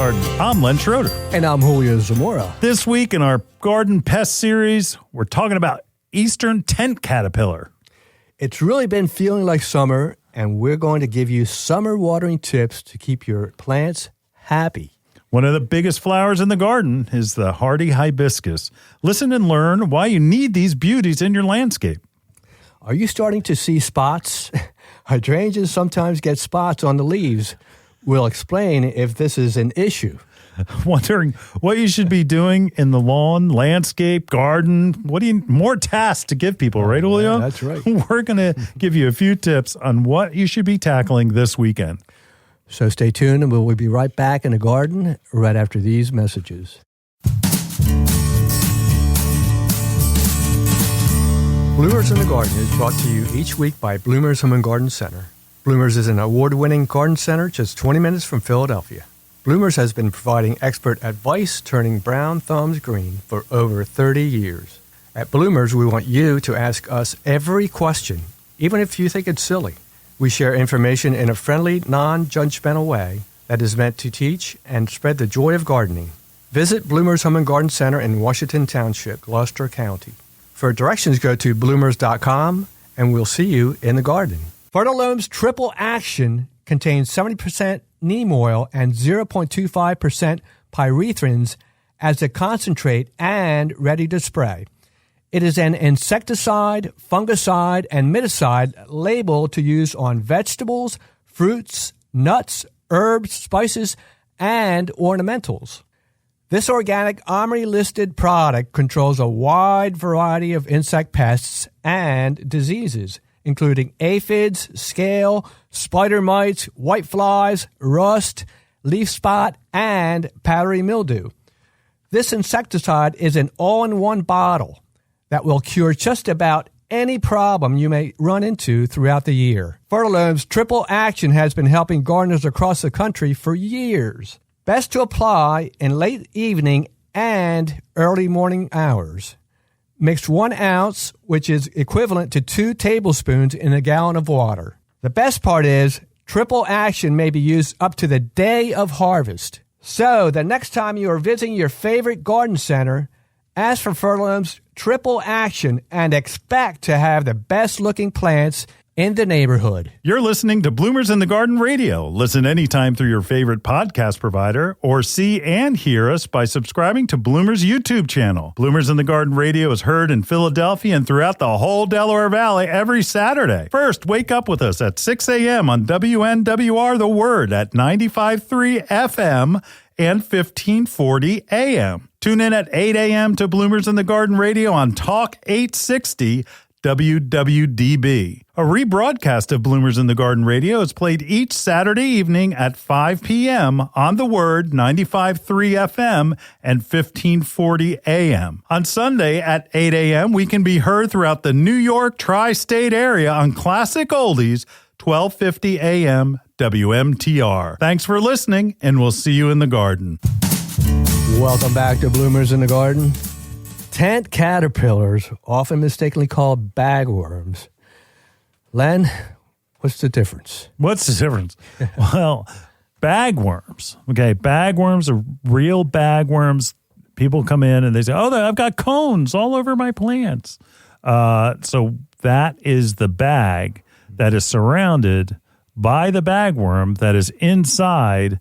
Garden. I'm Len Schroeder. And I'm Julio Zamora. This week in our garden pest series, we're talking about eastern tent caterpillar. It's really been feeling like summer, and we're going to give you summer watering tips to keep your plants happy. One of the biggest flowers in the garden is the hardy hibiscus. Listen and learn why you need these beauties in your landscape. Are you starting to see spots? Hydrangeas sometimes get spots on the leaves. We'll explain if this is an issue. Wondering what you should be doing in the lawn, landscape, garden. What do you more tasks to give people, right, Julio? Yeah, that's right. We're going to give you a few tips on what you should be tackling this weekend. So stay tuned, and we'll be right back in the garden right after these messages. Bloomers in the Garden is brought to you each week by Bloomers Home and Garden Center. Bloomers is an award-winning garden center just 20 minutes from Philadelphia. Bloomers has been providing expert advice turning brown thumbs green for over 30 years. At Bloomers, we want you to ask us every question, even if you think it's silly. We share information in a friendly, non-judgmental way that is meant to teach and spread the joy of gardening. Visit Bloomers Home and Garden Center in Washington Township, Gloucester County. For directions, go to bloomers.com, and we'll see you in the garden. Fertilome's Triple Action contains 70% neem oil and 0.25% pyrethrins as a concentrate and ready to spray. It is an insecticide, fungicide, and miticide labeled to use on vegetables, fruits, nuts, herbs, spices, and ornamentals. This organic OMRI-listed product controls a wide variety of insect pests and diseases, including aphids, scale, spider mites, whiteflies, rust, leaf spot, and powdery mildew. This insecticide is an all-in-one bottle that will cure just about any problem you may run into throughout the year. Fertilome's Triple Action has been helping gardeners across the country for years. Best to apply in late evening and early morning hours. Mix 1 ounce, which is equivalent to 2 tablespoons in a gallon of water. The best part is Triple Action may be used up to the day of harvest. So the next time you are visiting your favorite garden center, ask for Fertilome's Triple Action and expect to have the best looking plants in the neighborhood. You're listening to Bloomers in the Garden Radio. Listen anytime through your favorite podcast provider or see and hear us by subscribing to Bloomers YouTube channel. Bloomers in the Garden Radio is heard in Philadelphia and throughout the whole Delaware Valley every Saturday. First, wake up with us at 6 a.m. on WNWR The Word at 95.3 FM and 1540 AM. Tune in at 8 a.m. to Bloomers in the Garden Radio on Talk 860 WWDB. A rebroadcast of Bloomers in the Garden Radio is played each Saturday evening at 5 p.m. on The Word 95.3 FM and 1540 AM. On Sunday at 8 a.m., we can be heard throughout the New York Tri-State Area on Classic Oldies 1250 AM WMTR. Thanks for listening, and we'll see you in the garden. Welcome back to Bloomers in the Garden. Tent caterpillars, often mistakenly called bagworms. Len, what's the difference? What's the difference? Well, bagworms. Okay, bagworms are real bagworms. People come in and they say, oh, I've got cones all over my plants. So that is the bag that is surrounded by the bagworm that is inside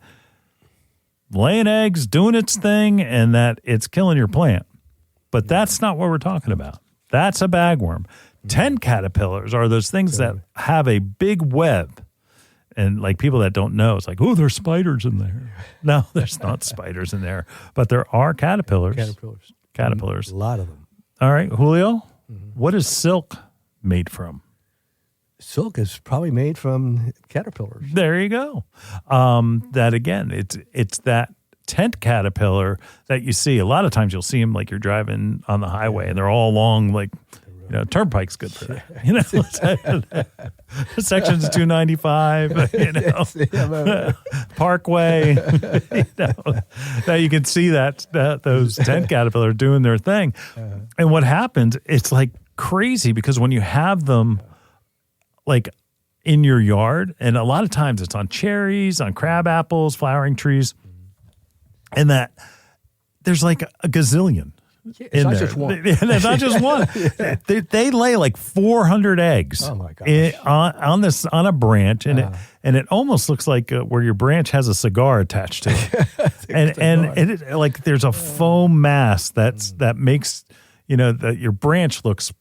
laying eggs, doing its thing, and that it's killing your plant. But that's not what we're talking about. That's a bagworm. Tent caterpillars are those things that have a big web. And like people that don't know, it's like, oh, there's spiders in there. No, there's not spiders in there. But there are caterpillars. Caterpillars. A lot of them. All right, Julio, what is silk made from? Silk is probably made from caterpillars. There you go. That again, it's that tent caterpillar that you see. A lot of times you'll see them like you're driving on the highway and they're all along like, turnpike's good for that. Sections 295, Parkway. Now you can see that those tent caterpillars doing their thing. And what happens, it's like crazy because when you have them like in your yard, and a lot of times it's on cherries, on crab apples, flowering trees, and that there's like a gazillion. It's not just one. It's not just one. They lay like 400 eggs. Oh my gosh. on a branch, and it almost looks like where your branch has a cigar attached to it, and it like there's a foam mass that makes that your branch looks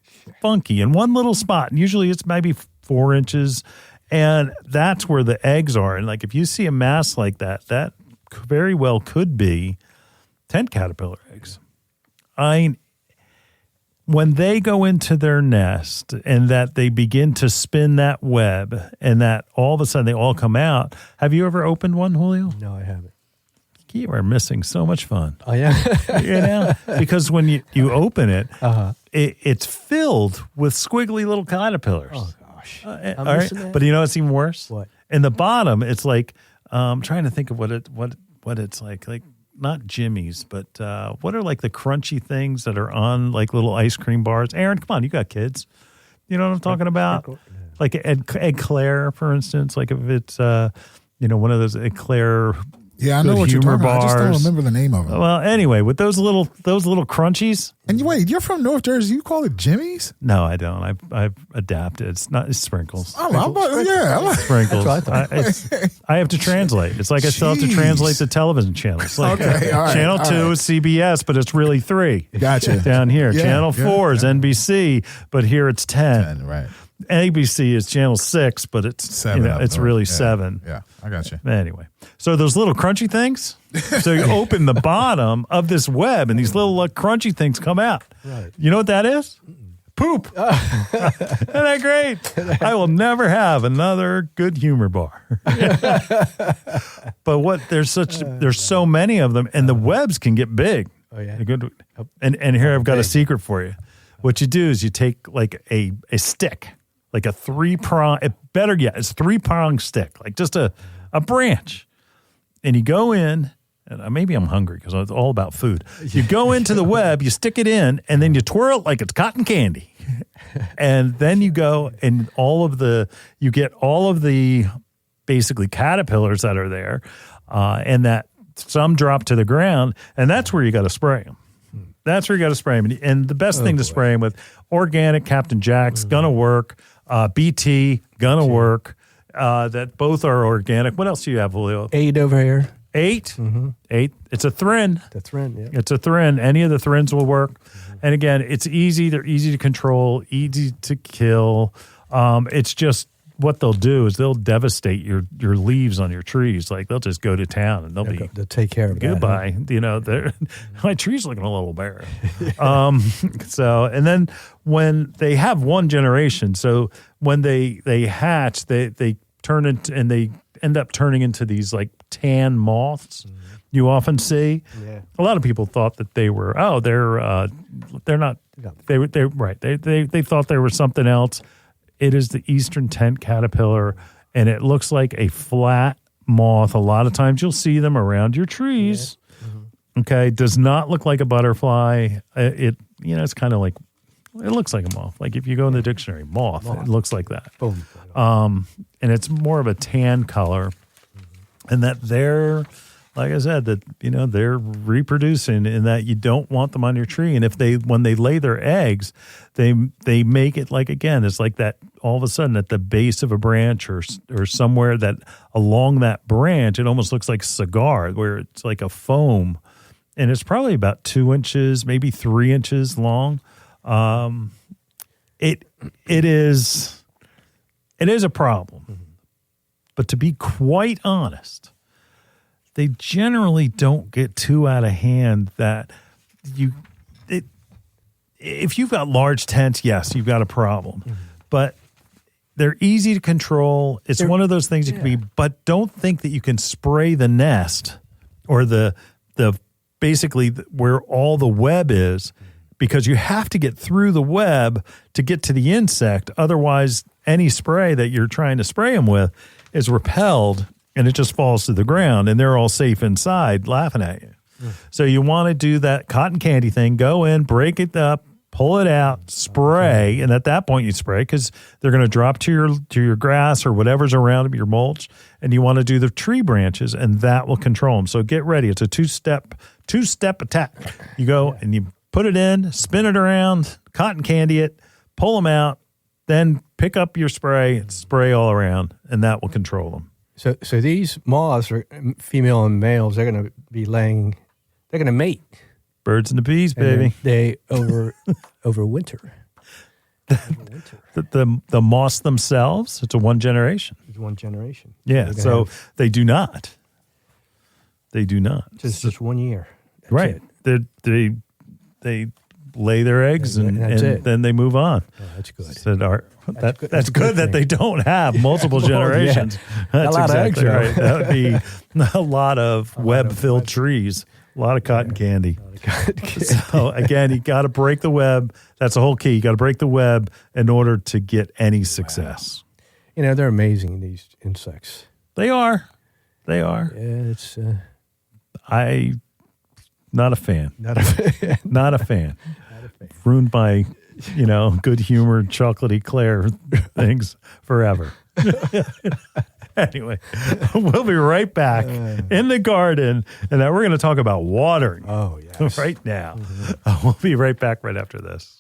funky in one little spot. And usually it's maybe 4 inches, and that's where the eggs are. And like if you see a mass like that, that very well could be tent caterpillar eggs. When they go into their nest and that they begin to spin that web and that all of a sudden they all come out. Have you ever opened one, Julio? No, I haven't. You are missing so much fun. Oh, yeah? Because when you open it, it's filled with squiggly little caterpillars. Oh, gosh. All right. But you know what's even worse? What? In the bottom, it's like, I'm trying to think of what it's like. Like, not Jimmy's, but what are like the crunchy things that are on like little ice cream bars? Aaron, come on, you got kids. You know what I'm talking about? Like eclair, for instance. Like if it's, one of those eclair. Yeah, I know what you're talking about. I just don't bars. remember the name of it. Well, anyway, with those little crunchies. And wait, you're from North Jersey. You call it Jimmy's? No, I don't. I've adapted. It's sprinkles. I like Sprinkles. I have to translate. It's like I still have to translate the television channels. Like, okay, all right, Channel 2 is CBS, but it's really 3. Gotcha. Down here. Yeah, Channel 4 is NBC, but here it's 10. Right. ABC is Channel 6, but it's 7. It's really 7. Yeah, I got you. Anyway, so those little crunchy things. So you open the bottom of this web, and these little crunchy things come out. Right. You know what that is? Poop. Isn't that great? I will never have another good humor bar. But there's so many of them, and the webs can get big. Oh yeah. And here I've got a secret for you. What you do is you take like a stick. Like a 3-prong, better yet, it's a 3-prong stick, like just a branch. And you go in, and maybe I'm hungry because it's all about food. You go into the web, you stick it in, and then you twirl it like it's cotton candy. And then you go and you get all of the basically caterpillars that are there, and that some drop to the ground, and that's where you got to spray them. That's where you got to spray them. And the best thing to spray them with, organic Captain Jack's, gonna work. BT, gonna work. That both are organic. What else do you have, Julio? 8 over here. 8? Mm-hmm. 8. It's a Thrin. The Thrin, yeah. It's a Thrin. Any of the Thrins will work. Mm-hmm. And again, it's easy. They're easy to control, easy to kill. It's just what they'll do is they'll devastate your leaves on your trees. Like they'll just go to town and they'll take care of goodbye. That, My tree's looking a little bare. And then when they have one generation, so when they hatch, they turn into and they end up turning into these like tan moths. Mm-hmm. You often see. Yeah. A lot of people thought that they were they're not. They're right. They thought they were something else. It is the eastern tent caterpillar, and it looks like a flat moth. A lot of times you'll see them around your trees. Yeah. Mm-hmm. Okay, does not look like a butterfly. It's kind of like, it looks like a moth. Like if you go in the dictionary, moth. It looks like that. Boom. And it's more of a tan color, and that they're, like I said, that they're reproducing, in that you don't want them on your tree. And when they lay their eggs, they make it like, again, it's like that all of a sudden at the base of a branch or somewhere that along that branch, it almost looks like a cigar, where it's like a foam, and it's probably about 2 inches, maybe 3 inches long. It is a problem, but to be quite honest, they generally don't get too out of hand. That if you've got large tents, yes, you've got a problem. Mm-hmm. But they're easy to control. It's one of those things you can be, but don't think that you can spray the nest or the basically where all the web is, because you have to get through the web to get to the insect. Otherwise, any spray that you're trying to spray them with is repelled, and it just falls to the ground, and they're all safe inside laughing at you. So you want to do that cotton candy thing. Go in, break it up, pull it out, spray, and at that point you spray because they're going to drop to your grass or whatever's around your mulch, and you want to do the tree branches, and that will control them. So get ready. It's a two-step attack. You go and you put it in, spin it around, cotton candy it, pull them out, then pick up your spray, spray all around, and that will control them. So these moths, are female and males, they're going to be laying. They're going to mate. Birds and the bees, baby. They overwinter. The moths themselves, it's a one generation. It's one generation. Yeah, so they do not. They do not. Just 1 year. That's right. It. They lay their eggs and then they move on. Oh, that's good. That's good that they don't have multiple generations. Yeah. That's a lot exactly of eggs, right. That would be a lot of web-filled trees, a lot of cotton candy. So again, you got to break the web. That's the whole key. You got to break the web in order to get any success. Wow. They're amazing, these insects. They are. Yeah, it's. Not a fan. Not a fan. Ruined by, good-humored, chocolatey Claire things forever. Anyway, we'll be right back in the garden, and then we're going to talk about watering. Oh, yes. Right now. We'll be right back right after this.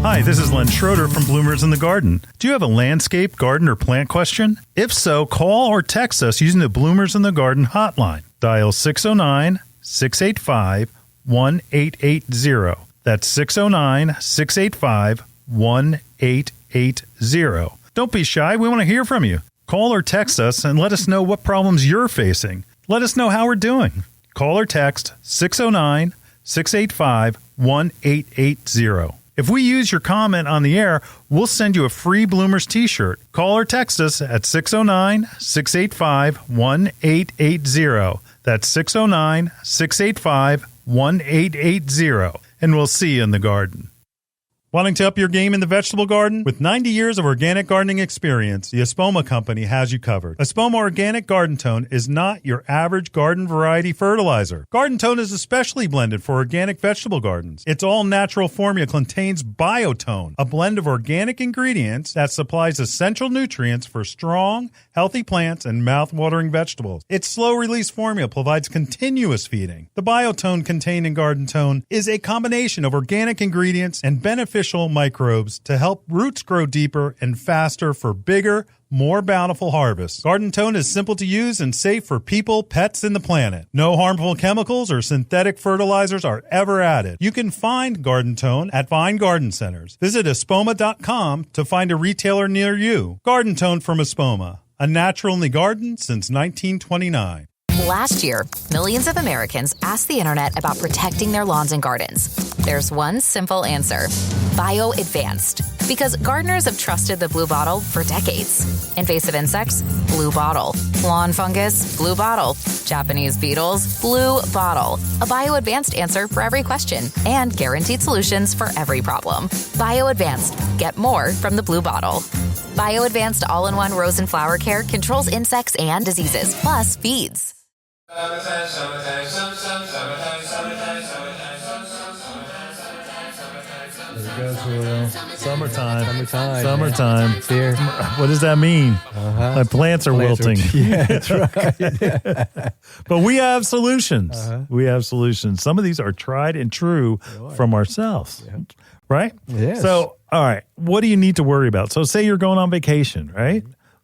Hi, this is Len Schroeder from Bloomers in the Garden. Do you have a landscape, garden, or plant question? If so, call or text us using the Bloomers in the Garden hotline. Dial 609-685-1880. That's 609-685-1880. Don't be shy. We want to hear from you. Call or text us and let us know what problems you're facing. Let us know how we're doing. Call or text 609-685-1880. If we use your comment on the air, we'll send you a free Bloomers t-shirt. Call or text us at 609-685-1880. That's 609-685-1880. And we'll see you in the garden. Wanting to up your game in the vegetable garden? With 90 years of organic gardening experience, the Espoma Company has you covered. Espoma Organic Garden Tone is not your average garden variety fertilizer. Garden Tone is especially blended for organic vegetable gardens. Its all-natural formula contains Biotone, a blend of organic ingredients that supplies essential nutrients for strong, healthy plants and mouth-watering vegetables. Its slow-release formula provides continuous feeding. The Biotone contained in Garden Tone is a combination of organic ingredients and beneficial microbes to help roots grow deeper and faster for bigger, more bountiful harvests. Garden Tone is simple to use and safe for people, pets, and the planet. No harmful chemicals or synthetic fertilizers are ever added. You can find Garden Tone at fine garden centers. Visit espoma.com to find a retailer near you. Garden Tone from Espoma, a natural in the garden since 1929. Last year, millions of Americans asked the internet about protecting their lawns and gardens. There's one simple answer: Bio Advanced. Because gardeners have trusted the Blue Bottle for decades. Invasive insects? Blue Bottle. Lawn fungus? Blue Bottle. Japanese beetles? Blue Bottle. A Bio Advanced answer for every question and guaranteed solutions for every problem. Bio Advanced. Get more from the Blue Bottle. Bio Advanced all-in-one rose and flower care controls insects and diseases, plus feeds. There you go, Julio. Summertime. Summertime. It's here. What does that mean? My plants are wilting. Yeah, that's right. But we have solutions. We have solutions. Some of these are tried and true from ourselves. Yeah. Right? Yes. So, all right, what do you need to worry about? So say you're going on vacation, right?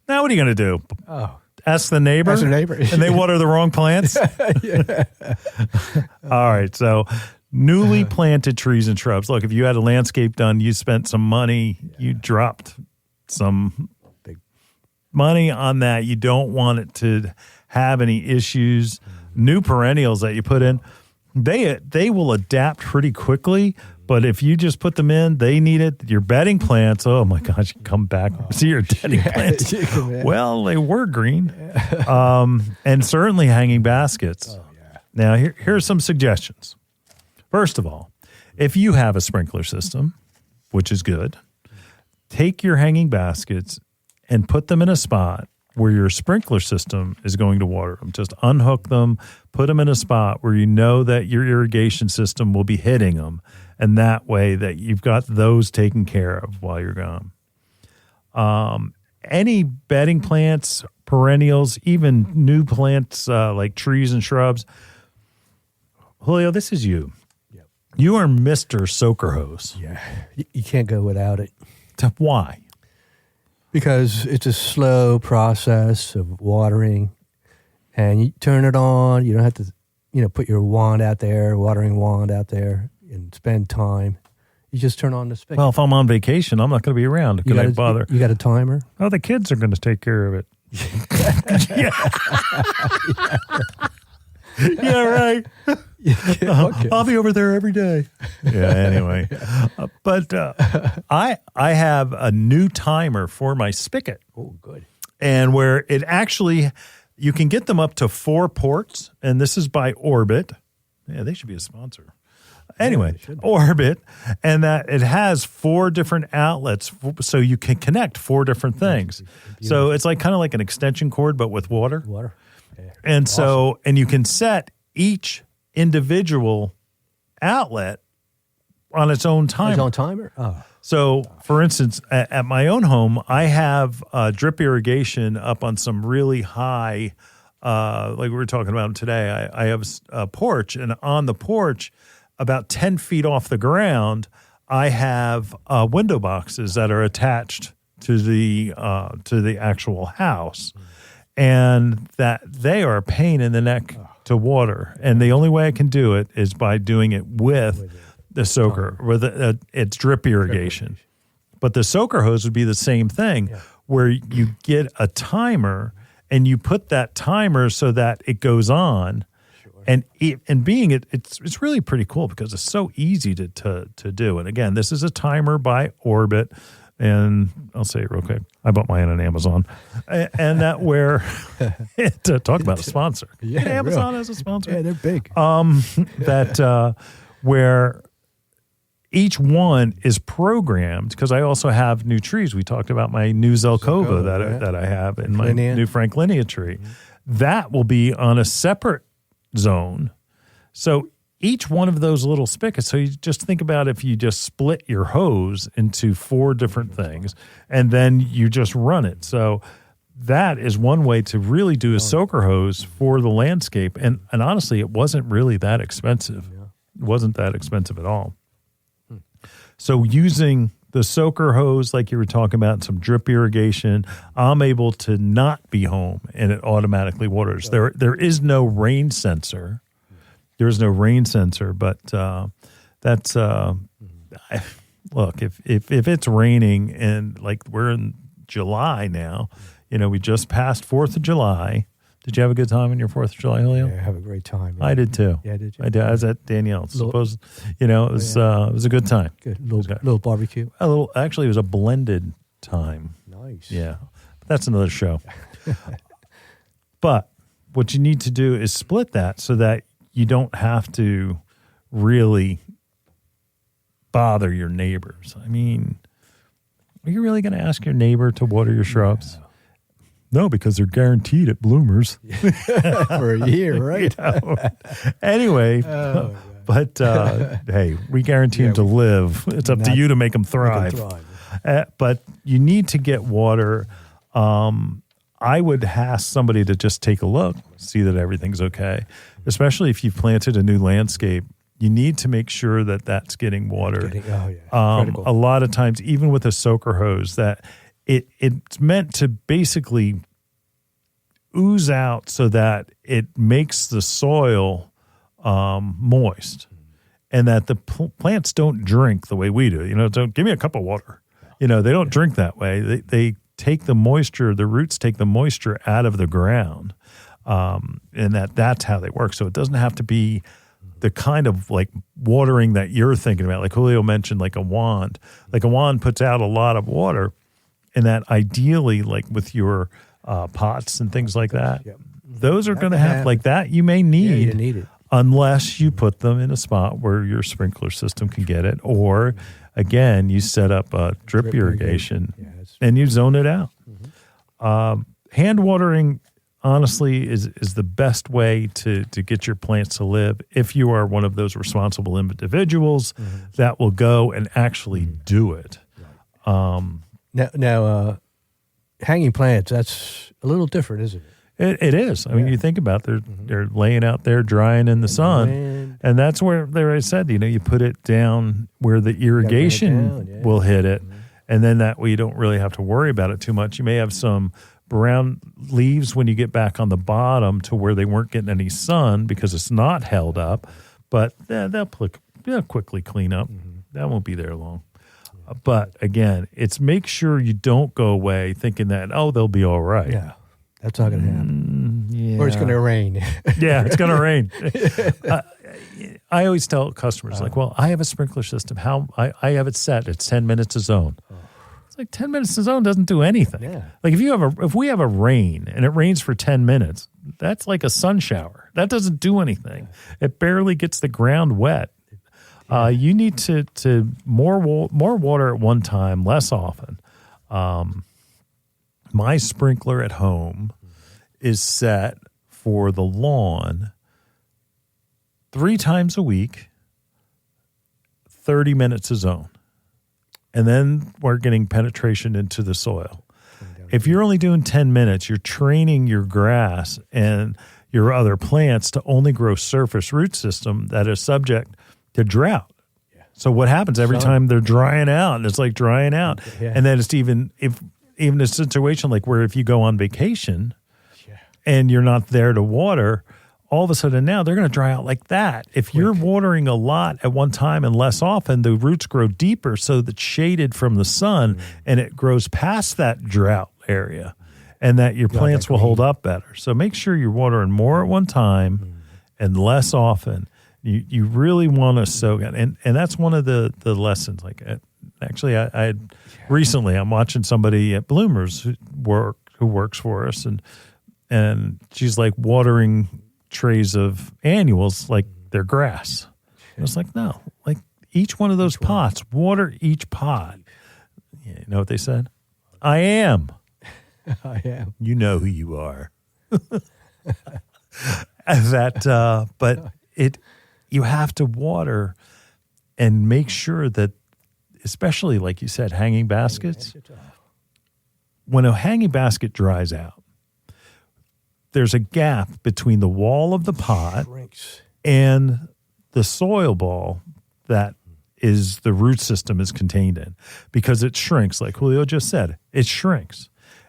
Now what are you going to do? Oh. Ask the neighbor? Ask the neighbor. And they water the wrong plants? All right, so newly planted trees and shrubs. Look, if you had a landscape done, you spent some money, you dropped some big money on that. You don't want it to have any issues. New perennials that you put in, they will adapt pretty quickly. But if you just put them in, they need it. Your bedding plants, oh my gosh, you come back and see your bedding plants. Well, they were green. And certainly hanging baskets. Oh, yeah. Now, here's some suggestions. First of all, if you have a sprinkler system, which is good, take your hanging baskets and put them in a spot where your sprinkler system is going to water them. Just unhook them, put them in a spot where you know that your irrigation system will be hitting them, and that way that you've got those taken care of while you're gone. Any bedding plants, perennials, even new plants like trees and shrubs. Julio, this is you. Yep. You are Mr. Soaker Hose. Yeah, you can't go without it. Why? Because it's a slow process of watering, and you turn it on. You don't have to, put your wand out there, watering wand out there, and spend time. You just turn on the spigot. Well, if I'm on vacation, I'm not going to be around. Can I bother? You got a timer? Oh, the kids are going to take care of it. Yeah, right. Okay. I'll be over there every day. Yeah, anyway. But I have a new timer for my spigot. Oh, good. And where it actually, you can get them up to 4 ports, and this is by Orbit. Yeah, they should be a sponsor. Anyway, Orbit, and that it has 4 different outlets, so you can connect 4 different things. So it's like kind of like an extension cord, but with water. Yeah. And so, and you can set each individual outlet on its own timer. Its own timer? Oh. So, for instance, at my own home, I have drip irrigation up on some really high, like we were talking about today. I have a porch, and on the porch, about 10 feet off the ground, I have window boxes that are attached to the actual house. And that they are a pain in the neck to water. And the only way I can do it is by doing it with the soaker, with it's drip irrigation. But the soaker hose would be the same thing, where you get a timer and you put that timer so that it goes on. And being it's really pretty cool because it's so easy to do. And again, this is a timer by Orbit. And I'll say it real quick. I bought mine on Amazon. And that where, talk about a sponsor. Yeah, Amazon really. as a sponsor. Yeah, they're big. Where each one is programmed, because I also have new trees. We talked about my new Zelkova that I have in my new Franklinia tree. Mm-hmm. That will be on a separate zone. So each one of those little spigots, so you just think about if you just split your hose into 4 different things and then you just run it. So that is one way to really do a soaker hose for the landscape. And honestly, it wasn't really that expensive. It wasn't that expensive at all. So using the soaker hose, like you were talking about, some drip irrigation, I'm able to not be home and it automatically waters. There is no rain sensor. There's no rain sensor, but that's look, if it's raining and like we're in July now, we just passed 4th of July. Did you have a good time on your 4th of July, Julio? Yeah, I have a great time. I did too. Yeah, did you? I did. I was at Danielle's. It was a good time. Good. Little barbecue. Actually, it was a blended time. Nice. Yeah. But that's another show. But what you need to do is split that so that you don't have to really bother your neighbors. I mean, are you really going to ask your neighbor to water your shrubs? No, because they're guaranteed at Bloomers. For a year, right? Anyway, but hey, we guarantee them to live. It's up to you to make them thrive. But you need to get water. I would ask somebody to just take a look, see that everything's okay. Especially if you've planted a new landscape, you need to make sure that that's getting watered. A lot of times, even with a soaker hose, that it's meant to basically ooze out so that it makes the soil moist, and that the plants don't drink the way we do. Don't give me a cup of water. They don't drink that way. They take the moisture. The roots take the moisture out of the ground. And that's how they work. So it doesn't have to be the kind of like watering that you're thinking about. Like Julio mentioned, like a wand. Like a wand puts out a lot of water, and that ideally, like with your pots and things like that, those are going to have like that. You may need, you need it. Unless you put them in a spot where your sprinkler system can get it, or again, you set up a drip irrigation and you zone it out. hand watering, honestly, is the best way to get your plants to live if you are one of those responsible individuals that will go and actually do it. Now, hanging plants, that's a little different, isn't it? It is. I mean, you think about it, they're laying out there drying in the sun, and that's where, I said, you put it down where the irrigation will hit it, and then that way you don't really have to worry about it too much. You may have some brown leaves when you get back on the bottom to where they weren't getting any sun because it's not held up, but they'll quickly clean up. That won't be there long. But again, it's make sure you don't go away thinking that, they'll be all right. Yeah. That's not going to happen. Or it's going to rain. Yeah, it's going to rain. I always tell customers, I have a sprinkler system. I have it set. It's 10 minutes a zone. It's like 10 minutes a zone doesn't do anything. Yeah. Like if we have a rain and it rains for 10 minutes, that's like a sun shower. That doesn't do anything. It barely gets the ground wet. You need to more water at one time, less often. My sprinkler at home is set for the lawn 3 times a week, 30 minutes a zone. And then we're getting penetration into the soil. If you're only doing 10 minutes, you're training your grass and your other plants to only grow surface root system that is subject to drought. So what happens every time they're drying out, and it's like drying out. And then it's even a situation like where if you go on vacation and you're not there to water, all of a sudden now they're going to dry out like that. If you're watering a lot at one time and less often, the roots grow deeper so that's shaded from the sun and it grows past that drought area and that your plants will hold up better. So make sure you're watering more at one time and less often. You really want to soak it. And that's one of the lessons. Like actually, I recently I'm watching somebody at Bloomers who works for us, and she's like watering trays of annuals like they're grass. I was like, no, like each one of those pots, water each pot. You know what they said? I am. I am. You know who you are. But you have to water and make sure that, especially like you said, hanging baskets. When a hanging basket dries out, there's a gap between the wall of the pot and the soil ball that is the root system is contained in, because it shrinks. Like Julio just said, it shrinks.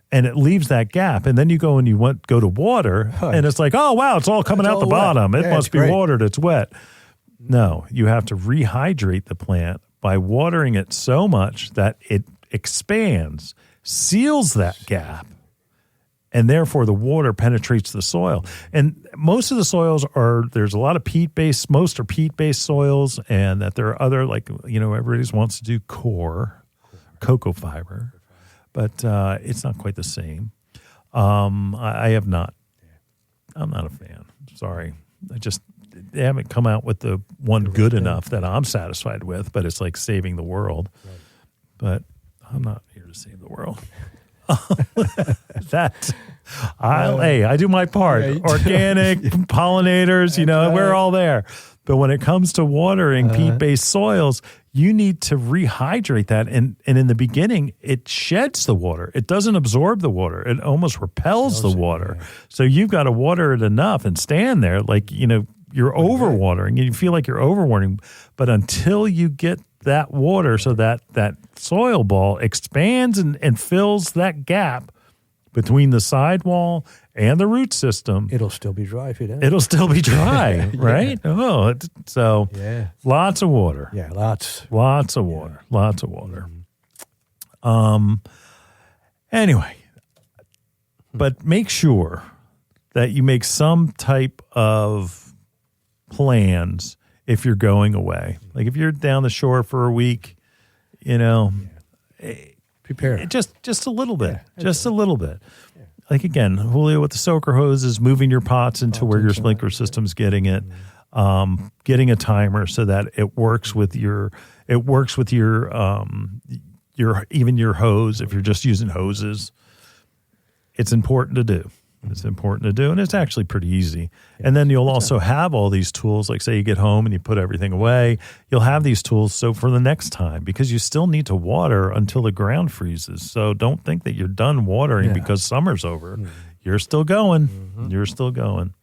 And it leaves that gap, and then you go and go to water, and it's like, oh, wow, it's all coming out the bottom. It must be watered. It's wet. No, you have to rehydrate the plant by watering it so much that it expands, seals that gap, and therefore the water penetrates the soil. And most of the soils there's a lot of peat-based, most are peat-based soils, and that there are other, like, everybody wants to do cocoa fiber. But it's not quite the same. I'm not a fan. Sorry. They haven't come out with the one good enough that I'm satisfied with, but it's like saving the world. Right. But I'm not here to save the world. I do my part. Organic, pollinators, we're all there. But when it comes to watering peat-based soils, you need to rehydrate that. And in the beginning, it sheds the water. It doesn't absorb the water. It almost repels the water. So you've got to water it enough and stand there like, you're overwatering. You feel like you're overwatering. But until you get that water so that soil ball expands and fills that gap between the sidewall and the root system, it'll still be dry if you don't. It'll still be dry, right? Lots of water. Yeah, lots of water. Lots of water. Anyway, but make sure that you make some type of plans if you're going away. Like if you're down the shore for a week, prepare just a little bit, a little bit. Like again, Julio with the soaker hoses, moving your pots into where your sprinkler system's getting it, getting a timer so that it works with your even your hose if you're just using hoses, it's important to do. It's important to do, and it's actually pretty easy. And then you'll also have all these tools, like say you get home and you put everything away, you'll have these tools so for the next time, because you still need to water until the ground freezes. So don't think that you're done watering because summer's over. You're still going. You're still going.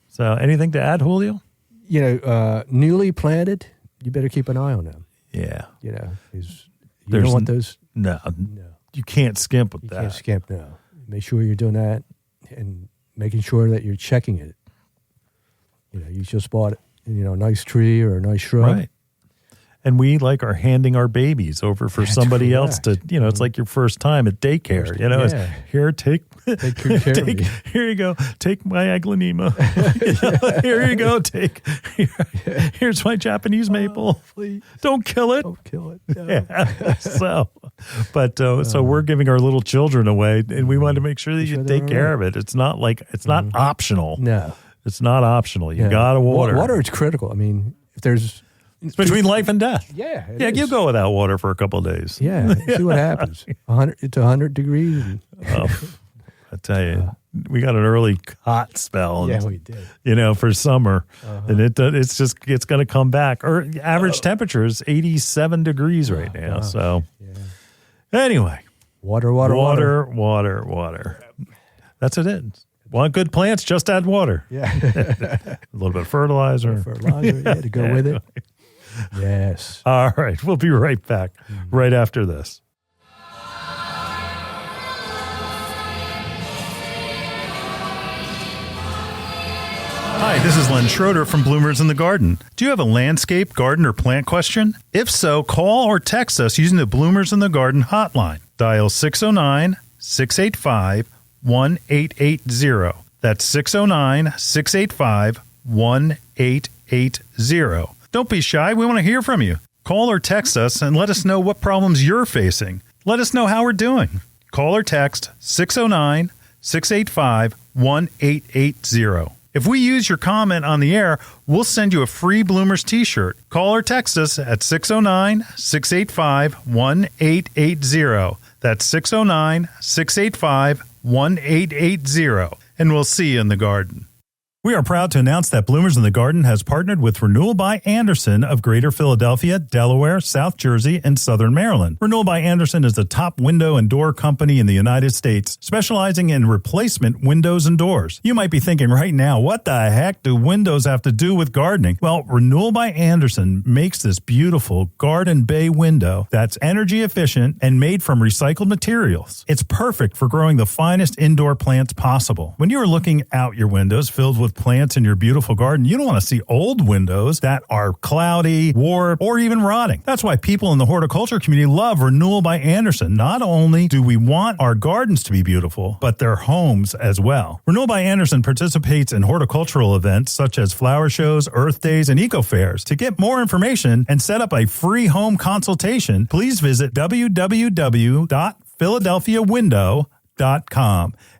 So anything to add, Julio? Newly planted, you better keep an eye on them. Yeah. You don't want those. No. You can't skimp with that. You can't skimp, no. Make sure you're doing that and making sure that you're checking it. You just bought a nice tree or a nice shrub. Right. And we are handing our babies over for somebody else to, it's like your first time at daycare. Here, take care of me. Here you go. Take my aglaonema. Here you go. Here's my Japanese maple. Please. Don't kill it. Don't kill it. No. Yeah. So we're giving our little children away, and we want to make sure that you take care of it. It's not not optional. No. It's not optional. You got to water. Water is critical. I mean, if there's... It's between life and death. Yeah. You go without water for a couple of days. Yeah. See what happens. It's 100 degrees. I tell you, we got an early hot spell. Yeah, we did. For summer. And it's going to come back. Or average temperature is 87 degrees right now. So anyway. Water. That's it. Want good plants? Just add water. Yeah. A little bit of fertilizer. To go with it. Yes. All right. We'll be right back right after this. Hi, this is Len Schroeder from Bloomers in the Garden. Do you have a landscape, garden, or plant question? If so, call or text us using the Bloomers in the Garden hotline. Dial 609-685-1880. That's 609-685-1880. Don't be shy. We want to hear from you. Call or text us and let us know what problems you're facing. Let us know how we're doing. Call or text 609-685-1880. If we use your comment on the air, we'll send you a free Bloomers t-shirt. Call or text us at 609-685-1880. That's 609-685-1880. And we'll see you in the garden. We are proud to announce that Bloomers in the Garden has partnered with Renewal by Andersen of Greater Philadelphia, Delaware, South Jersey, and Southern Maryland. Renewal by Andersen is the top window and door company in the United States, specializing in replacement windows and doors. You might be thinking right now, what the heck do windows have to do with gardening? Well, Renewal by Andersen makes this beautiful garden bay window that's energy efficient and made from recycled materials. It's perfect for growing the finest indoor plants possible. When you are looking out your windows filled with plants in your beautiful garden, you don't want to see old windows that are cloudy, warped, or even rotting. That's why people in the horticulture community love Renewal by Andersen. Not only do we want our gardens to be beautiful, but their homes as well. Renewal by Andersen participates in horticultural events such as flower shows, earth days, and eco fairs. To get more information and set up a free home consultation, please visit www.philadelphiawindow.com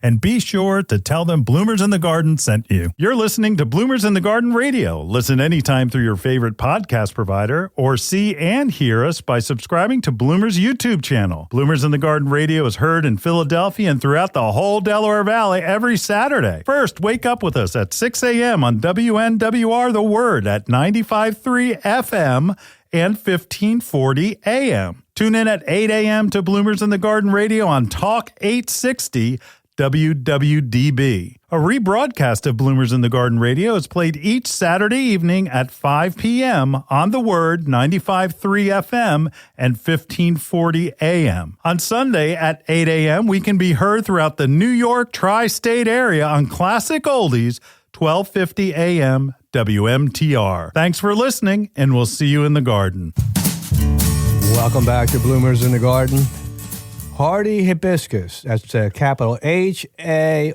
and be sure to tell them Bloomers in the Garden sent you. You're listening to Bloomers in the Garden Radio. Listen anytime through your favorite podcast provider or see and hear us by subscribing to Bloomers YouTube channel. Bloomers in the Garden Radio is heard in Philadelphia and throughout the whole Delaware Valley every Saturday. First, wake up with us at 6 a.m. on WNWR The Word at 95.3 FM and 1540 AM. Tune in at 8 a.m. to Bloomers in the Garden Radio on Talk 860 WWDB. A rebroadcast of Bloomers in the Garden Radio is played each Saturday evening at 5 p.m. on The Word 95.3 FM and 1540 AM. On Sunday at 8 a.m., we can be heard throughout the New York Tri-State Area on Classic Oldies 1250 AM WMTR. Thanks for listening, and we'll see you in the garden. Welcome back to Bloomers in the Garden. Hardy Hibiscus, that's capital Hardy. I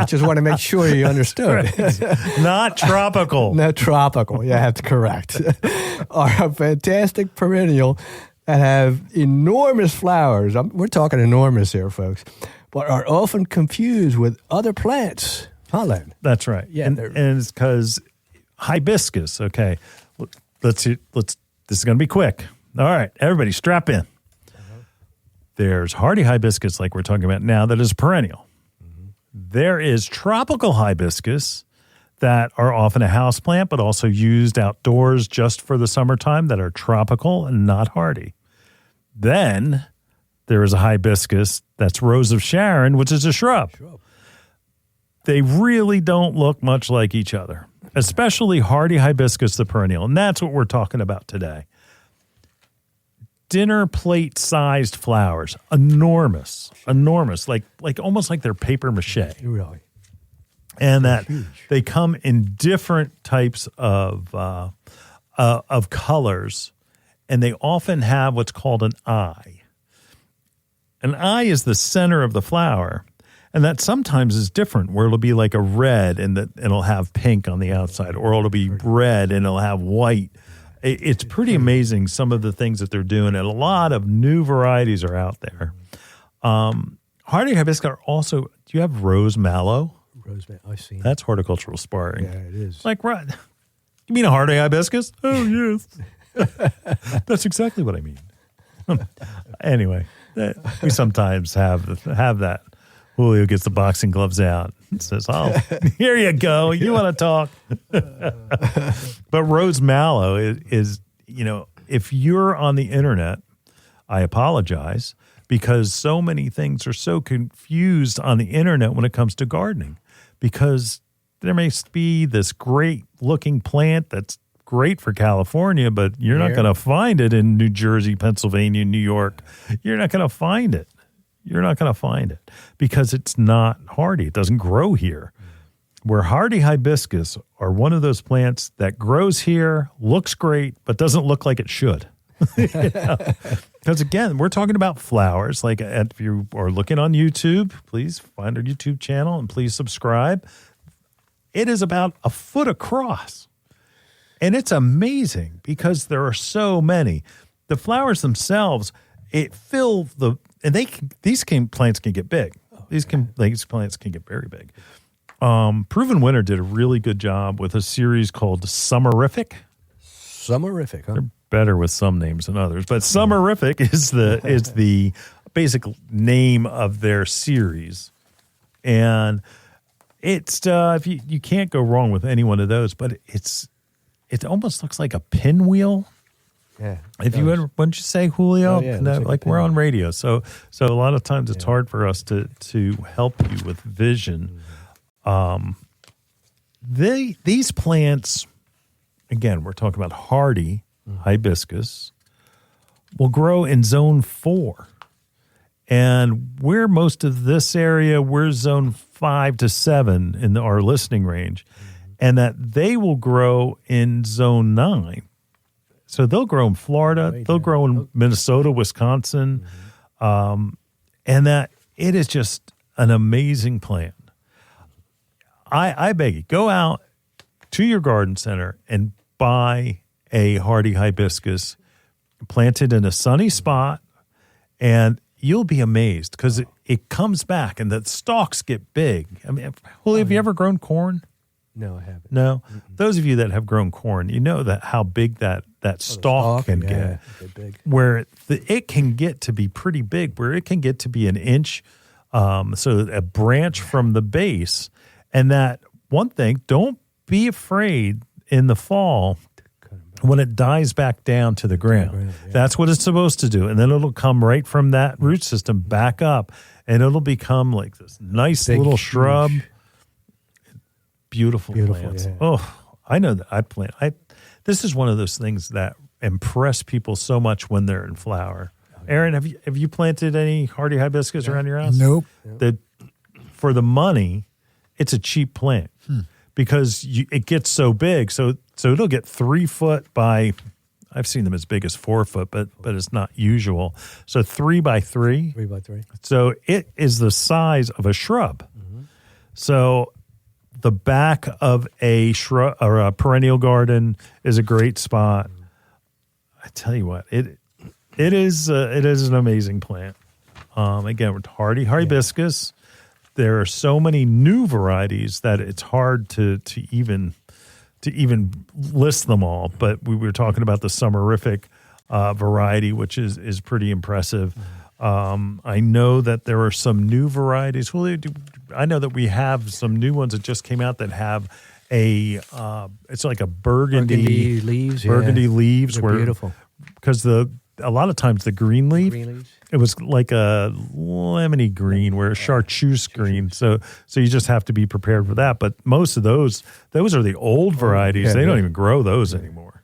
just want to make sure you understood. Not tropical. Not tropical, yeah, that's correct. Are a fantastic perennial that have enormous flowers. We're talking enormous here, folks, but are often confused with other plants. Huh, Len? That's right. Yeah, and it's because hibiscus. Okay, let's. This is going to be quick. All right, everybody, strap in. There's hardy hibiscus, like we're talking about now, that is perennial. There is tropical hibiscus that are often a house plant, but also used outdoors just for the summertime, that are tropical and not hardy. Then there is a hibiscus that's Rose of Sharon, which is a shrub. They really don't look much like each other, especially hardy hibiscus, the perennial. And that's what we're talking about today. Dinner plate sized flowers, enormous, like almost like they're paper mache. Really? And that they come in different types of colors, and they often have what's called an eye. An eye is the center of the flower, and that sometimes is different, where it'll be like a red and it'll have pink on the outside, or it'll be red and it'll have white. It's pretty amazing, some of the things that they're doing, and a lot of new varieties are out there. Hardy hibiscus are also, do you have rose mallow? I've seen it. That's horticultural sparring. Yeah, it is. Like, right. You mean a hardy hibiscus? Oh, yes. That's exactly what I mean. Anyway, we sometimes have that. Julio gets the boxing gloves out and says, oh, here you go. You want to talk? But rose mallow is, if you're on the internet, I apologize, because so many things are so confused on the internet when it comes to gardening. Because there may be this great looking plant that's great for California, but you're not going to find it in New Jersey, Pennsylvania, New York. You're not going to find it. You're not going to find it because it's not hardy. It doesn't grow here. Where hardy hibiscus are one of those plants that grows here, looks great, but doesn't look like it should. Because again, we're talking about flowers. Like, if you are looking on YouTube, please find our YouTube channel and please subscribe. It is about a foot across. And it's amazing because there are so many. The flowers themselves, these plants can get big. These plants can get very big. Proven Winter did a really good job with a series called Summerific. Summerific, huh? They're better with some names than others, but Summerific is the basic name of their series, and it's if you can't go wrong with any one of those. But it almost looks like a pinwheel. Yeah. Wouldn't you say, Julio? Oh, yeah, No, like we're on radio, so a lot of times it's hard for us to help you with vision. These plants, again, we're talking about hardy hibiscus, will grow in zone 4. And we're most of this area, we're zone 5 to 7 in our listening range, and that they will grow in zone 9. So they'll grow in Florida, they'll grow in Minnesota, Wisconsin, and that it is just an amazing plant. I beg you, go out to your garden center and buy a hardy hibiscus, plant it in a sunny spot, and you'll be amazed because it comes back and the stalks get big. I mean, Julio, have you ever grown corn? No, I haven't. No? Those of you that have grown corn, you know that how big that stalk can get. Big. Where it can get to be pretty big, where it can get to be an inch, so a branch from the base. And that one thing, don't be afraid in the fall when it dies back down to the ground. That's what it's supposed to do. And then it'll come right from that root system back up, and it'll become like this nice little shrub. Beautiful plants. Yeah. Oh, I know that this is one of those things that impress people so much when they're in flower. Aaron, have you planted any hardy hibiscus around your house? Nope. For the money, it's a cheap plant because it gets so big. So it'll get 3 foot by, I've seen them as big as 4 foot, but it's not usual. So 3 by 3. 3 by 3. So it is the size of a shrub. Mm-hmm. So the back of a shrub or a perennial garden is a great spot. I tell you what, it is an amazing plant. Again, with hardy hibiscus, there are so many new varieties that it's hard to even list them all. But we were talking about the Summerific variety, which is pretty impressive. I know that there are some new varieties. Julio, I know that we have some new ones that just came out that have it's like a burgundy leaves. Burgundy leaves. They're beautiful. Because a lot of times the green leaf, it was like a lemony green, where chartreuse green. So you just have to be prepared for that. But most of those are the old varieties. Yeah, they don't even grow those anymore.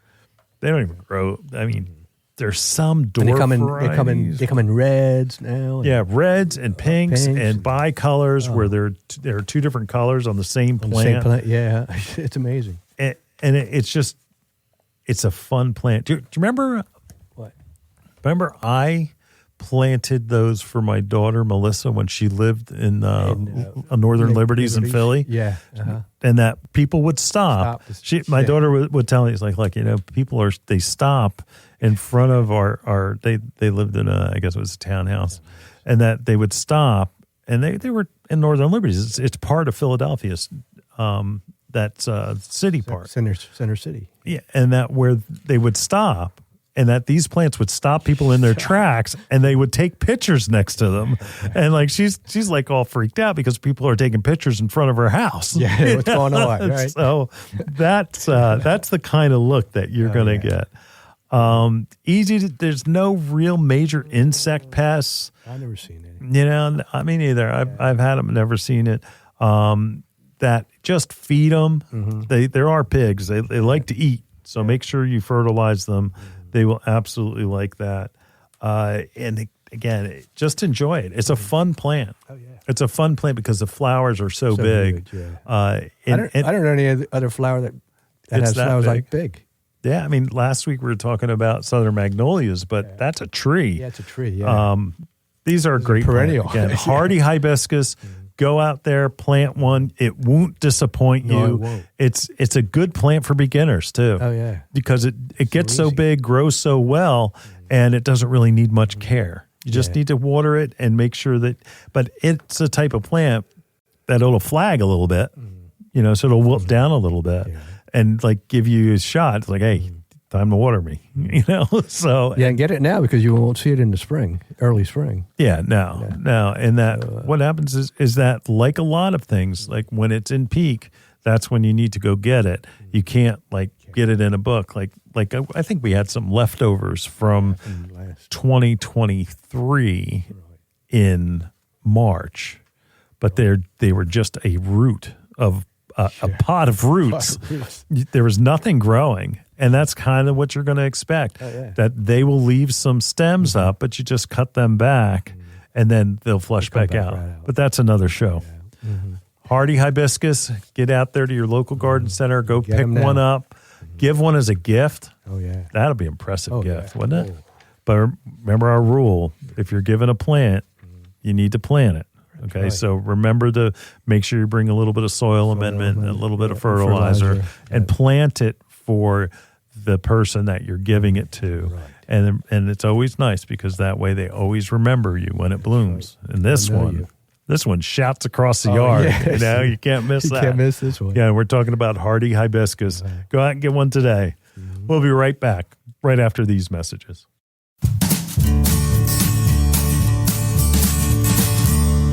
They don't even grow. I mean, there's some dwarf varieties. They come in reds now. Yeah, reds and pinks and bicolors, where there are two different colors on the same plant. Yeah, it's amazing. And it's a fun plant. Do you remember? What? Remember, I planted those for my daughter Melissa when she lived in Northern Liberties in Philly. Yeah, and that people would stop. My daughter would tell me, it's like people they stop in front of our they lived in I guess it was a townhouse, and that they would stop, and they were in Northern Liberties. It's part of Philadelphia. That's city part, center city. Yeah, and that where they would stop, and that these plants would stop people in their tracks, and they would take pictures next to them, and like she's like all freaked out because people are taking pictures in front of her house. Yeah, what's going on? Right. So that's the kind of look that you're gonna get. There's no real major insect pests. I've never seen any. I mean, either. I've had them, never seen it. That just feed them. Mm-hmm. There are pigs. They like to eat, so make sure you fertilize them. Mm-hmm. They will absolutely like that. And again, just enjoy it. It's a fun plant. Oh yeah, it's a fun plant because the flowers are so big. Huge, yeah. I don't know any other flower that has flowers like big. Yeah, I mean, last week we were talking about southern magnolias, but that's a tree. Yeah, it's a tree. Yeah. These are great perennial. Again, hardy hibiscus. Go out there, plant one. It won't disappoint you. It won't. It's a good plant for beginners too. Oh yeah, because it gets so big, grows so well, and it doesn't really need much care. You just need to water it and make sure that. But it's a type of plant that it'll flag a little bit, so it'll wilt down a little bit, and like give you a shot. It's like, hey, time to water me, So and get it now because you won't see it in the spring, early spring. Yeah, no, and that what happens is that, like a lot of things, like when it's in peak, that's when you need to go get it. You can't get it in a book. Like I think we had some leftovers from 2023 in March, but they were just a root of a pot of roots. There was nothing growing. And that's kind of what you're going to expect, that they will leave some stems up, but you just cut them back, and then they'll flush back out. Right out. But that's another show. Yeah. Mm-hmm. Hardy hibiscus, get out there to your local garden center, go pick one up, give one as a gift. Oh, yeah. That'll be an impressive gift, wouldn't it? But remember our rule, if you're given a plant, you need to plant it. Okay, right. So remember to make sure you bring a little bit of soil amendment and a little bit of fertilizer. And plant it for the person that you're giving it to. Right. And it's always nice because that way they always remember you when it blooms. Right. And this one shouts across the yard. Yes. You can't miss that. You can't miss this one. Yeah, we're talking about hardy hibiscus. Right. Go out and get one today. Mm-hmm. We'll be right back right after these messages.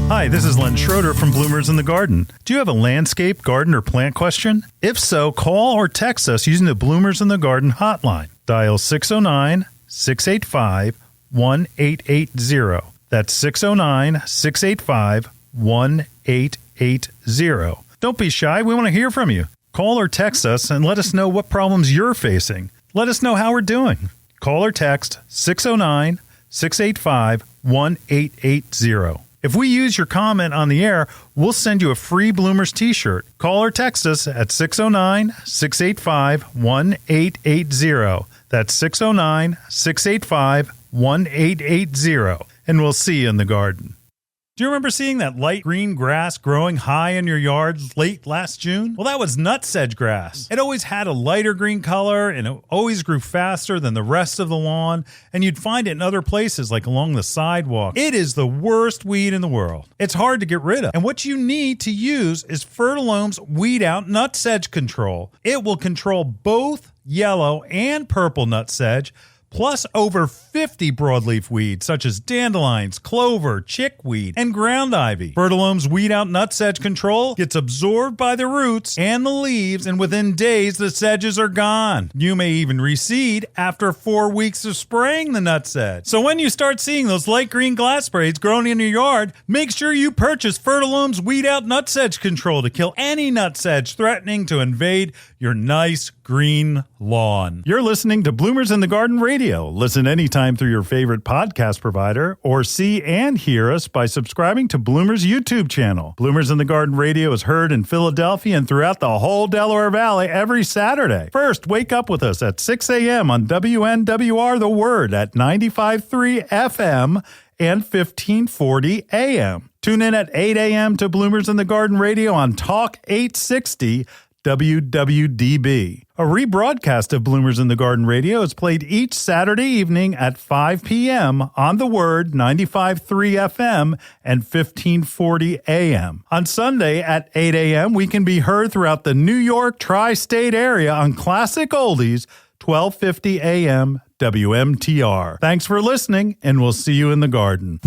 Hi, this is Len Schroeder from Bloomers in the Garden. Do you have a landscape, garden, or plant question? If so, call or text us using the Bloomers in the Garden hotline. Dial 609-685-1880. That's 609-685-1880. Don't be shy. We want to hear from you. Call or text us and let us know what problems you're facing. Let us know how we're doing. Call or text 609-685-1880. If we use your comment on the air, we'll send you a free Bloomers t-shirt. Call or text us at 609-685-1880. That's 609-685-1880. And we'll see you in the garden. Do you remember seeing that light green grass growing high in your yard late last June? Well, that was nutsedge grass. It always had a lighter green color, and it always grew faster than the rest of the lawn, and you'd find it in other places like along the sidewalk. It is the worst weed in the world. It's hard to get rid of, and what you need to use is Fertilome's Weed Out Nutsedge Control. It will control both yellow and purple nutsedge, plus over 50 broadleaf weeds such as dandelions, clover, chickweed, and ground ivy. Fertilome's Weed Out Nutsedge Control gets absorbed by the roots and the leaves, and within days the sedges are gone. You may even reseed after 4 weeks of spraying the nutsedge. So when you start seeing those light green glass sprays growing in your yard, make sure you purchase Fertilome's Weed Out Nutsedge Control to kill any nutsedge threatening to invade your nice green lawn. You're listening to Bloomers in the Garden Radio. Listen anytime through your favorite podcast provider or see and hear us by subscribing to Bloomers YouTube channel. Bloomers in the Garden Radio is heard in Philadelphia and throughout the whole Delaware Valley every Saturday. First, wake up with us at 6 a.m. on WNWR The Word at 95.3 FM and 1540 AM. Tune in at 8 a.m. to Bloomers in the Garden Radio on Talk 860 WWDB. A rebroadcast of Bloomers in the Garden Radio is played each Saturday evening at 5 p.m. on The Word, 95.3 FM and 1540 AM. On Sunday at 8 a.m., we can be heard throughout the New York Tri-State Area on Classic Oldies, 1250 AM WMTR. Thanks for listening, and we'll see you in the garden.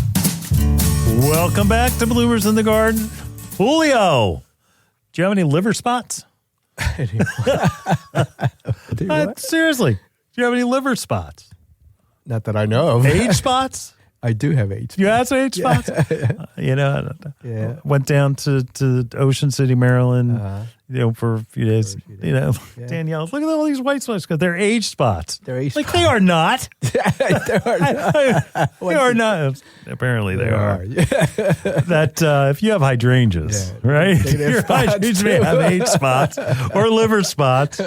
Welcome back to Bloomers in the Garden. Julio, do you have any liver spots? Seriously, do you have any liver spots? Not that I know of. Age spots? I do have age spots. You have some age spots? Went down to Ocean City, Maryland, for a few days. Danielle, look at all these white spots because they're age spots. They're age spots. They are not. They are not. They are not. Apparently they are. That if you have hydrangeas, right? Your hydrangeas may have age spots or liver spots.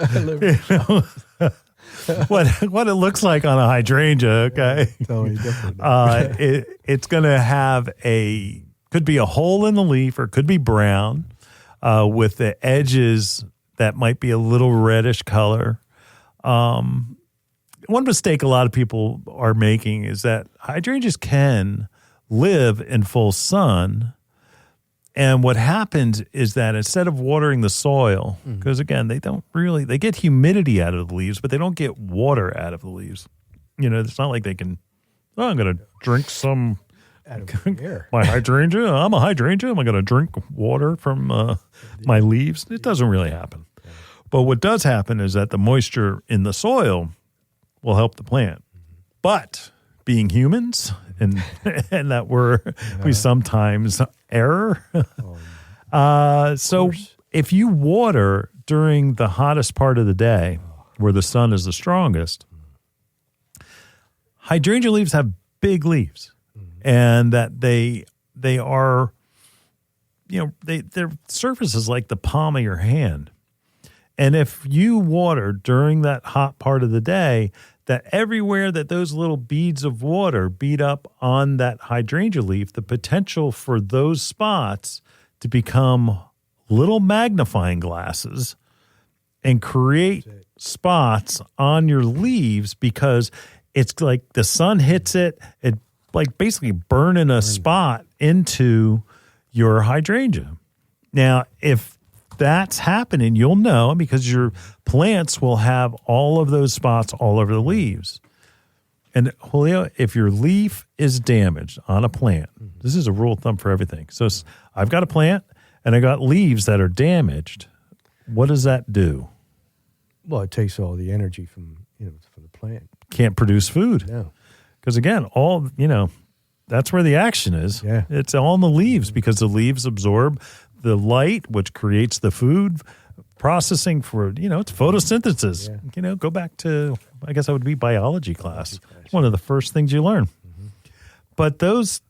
What it looks like on a hydrangea, okay? Totally different. It's going to have could be a hole in the leaf or could be brown with the edges that might be a little reddish color. One mistake a lot of people are making is that hydrangeas can live in full sun. And what happens is that instead of watering the soil, because again, they get humidity out of the leaves, but they don't get water out of the leaves. It's not like they can, I'm going to drink some out of the air. My hydrangea. I'm a hydrangea. Am I going to drink water from my leaves? It doesn't really happen. But what does happen is that the moisture in the soil will help the plant. But being humans and that we sometimes error. So if you water during the hottest part of the day where the sun is the strongest, hydrangea leaves have big leaves and that they are, their surface is like the palm of your hand. And if you water during that hot part of the day, that everywhere that those little beads of water beat up on that hydrangea leaf, the potential for those spots to become little magnifying glasses and create spots on your leaves because it's like the sun hits it, it like basically burning a spot into your hydrangea. Now, if that's happening, you'll know because your plants will have all of those spots all over the leaves. And Julio, if your leaf is damaged on a plant, this is a rule of thumb for everything. So I've got a plant and I got leaves that are damaged. What does that do? Well, it takes all the energy from the plant. Can't produce food. No. Because again, that's where the action is. Yeah. It's all in the leaves because the leaves absorb the light, which creates the food processing for, it's photosynthesis. Yeah. Go back to, I guess that would be biology class. It's one of the first things you learn. Mm-hmm. But those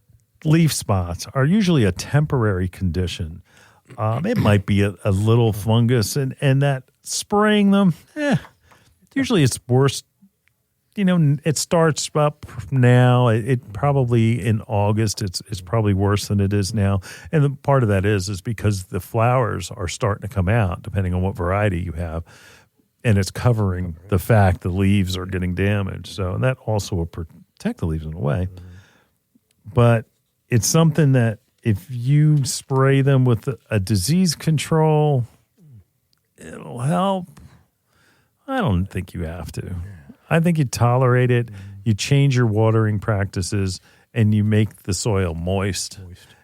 leaf spots are usually a temporary condition. It might be a little fungus and that spraying them, usually it's worse. It starts up now. It probably in August, it's probably worse than it is now. And the part of that is because the flowers are starting to come out, depending on what variety you have. And it's covering the fact the leaves are getting damaged. So that also will protect the leaves in a way. But it's something that if you spray them with a disease control, it'll help. I don't think you have to. I think you tolerate it. You change your watering practices, and you make the soil moist.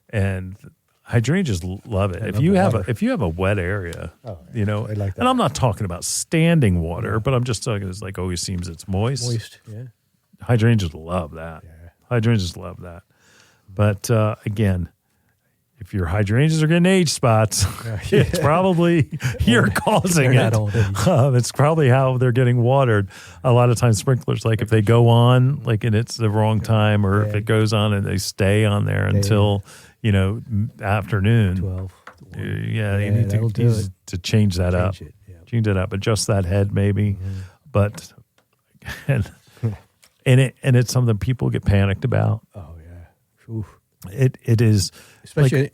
And hydrangeas love it. If you have a wet area, I like that. and I'm not talking about standing water, but I'm just talking. It's like always seems it's moist. Moist, yeah. Hydrangeas love that. Yeah. Hydrangeas love that. But again, if your hydrangeas are getting age spots, it's probably you're causing it. It's probably how they're getting watered. A lot of times sprinklers, like if they go on, like and it's the wrong time, or if it goes on and they stay on there until afternoon. 12. You need to change that up. Change that up. Adjust that head maybe. But and it's something people get panicked about. Oh yeah. Oof. It is especially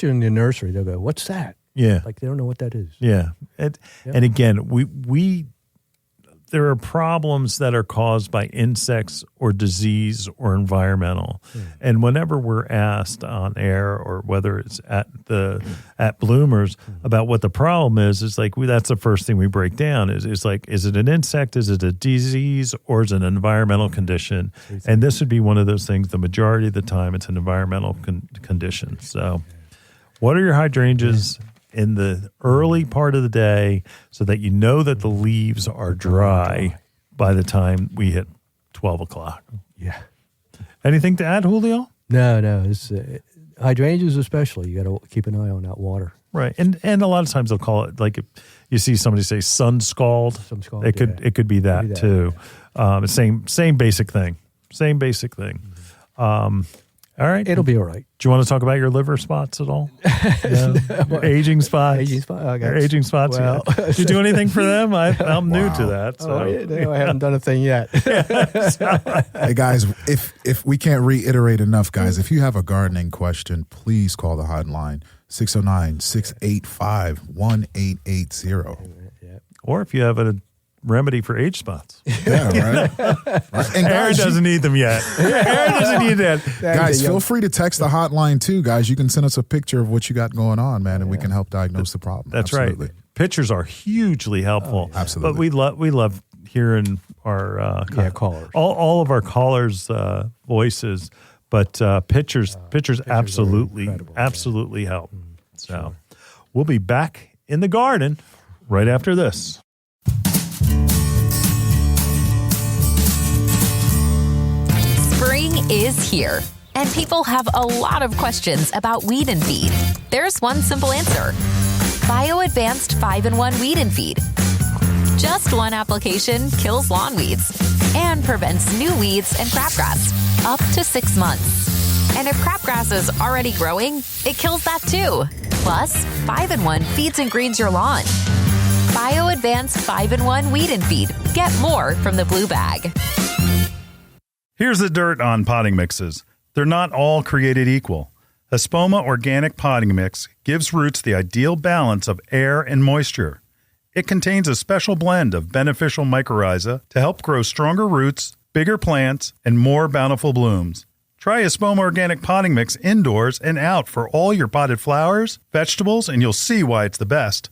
in the nursery. They'll go, "What's that?" Yeah, like they don't know what that is. Yeah, and again, we there are problems that are caused by insects or disease or environmental, and whenever we're asked on air or whether it's at Bloomers about what the problem is like that's the first thing we break down is like, is it an insect, is it a disease, or is it an environmental condition? And this would be one of those things. The majority of the time, it's an environmental condition. So, what are your hydrangeas in the early part of the day so that you know that the leaves are dry by the time we hit 12 o'clock? Yeah. Anything to add, Julio? No. It's, hydrangeas especially, you got to keep an eye on that water. Right. And a lot of times they'll call it, like if you see somebody say sun scald, it could be that too. Yeah. Same basic thing. Same basic thing. All right. It'll be all right. Do you want to talk about your liver spots at all? No? Your aging spots? Aging spots. Well, yeah. Did you do anything for them? I'm new to that. So. I haven't done a thing yet. Hey, guys, if we can't reiterate enough, guys, if you have a gardening question, please call the hotline, 609-685-1880. Or if you have a remedy for age spots. Yeah, right. And Aaron doesn't need them yet. Aaron doesn't need that. Guys, feel free to text the hotline too, guys. You can send us a picture of what you got going on, man, and we can help diagnose the problem. That's Absolutely. Right. Pictures are hugely helpful. Absolutely. But we love hearing our callers. All of our callers' voices. But pictures absolutely help. So we'll be back in the garden right after this. Spring is here, and people have a lot of questions about weed and feed. There's one simple answer. Bio-Advanced 5-in-1 Weed and Feed. Just one application kills lawn weeds and prevents new weeds and crabgrass up to 6 months. And if crabgrass is already growing, it kills that too. Plus, 5-in-1 feeds and greens your lawn. Bio-Advanced 5-in-1 Weed and Feed. Get more from the blue bag. Here's the dirt on potting mixes. They're not all created equal. Espoma Organic Potting Mix gives roots the ideal balance of air and moisture. It contains a special blend of beneficial mycorrhiza to help grow stronger roots, bigger plants, and more bountiful blooms. Try Espoma Organic Potting Mix indoors and out for all your potted flowers, vegetables, and you'll see why it's the best.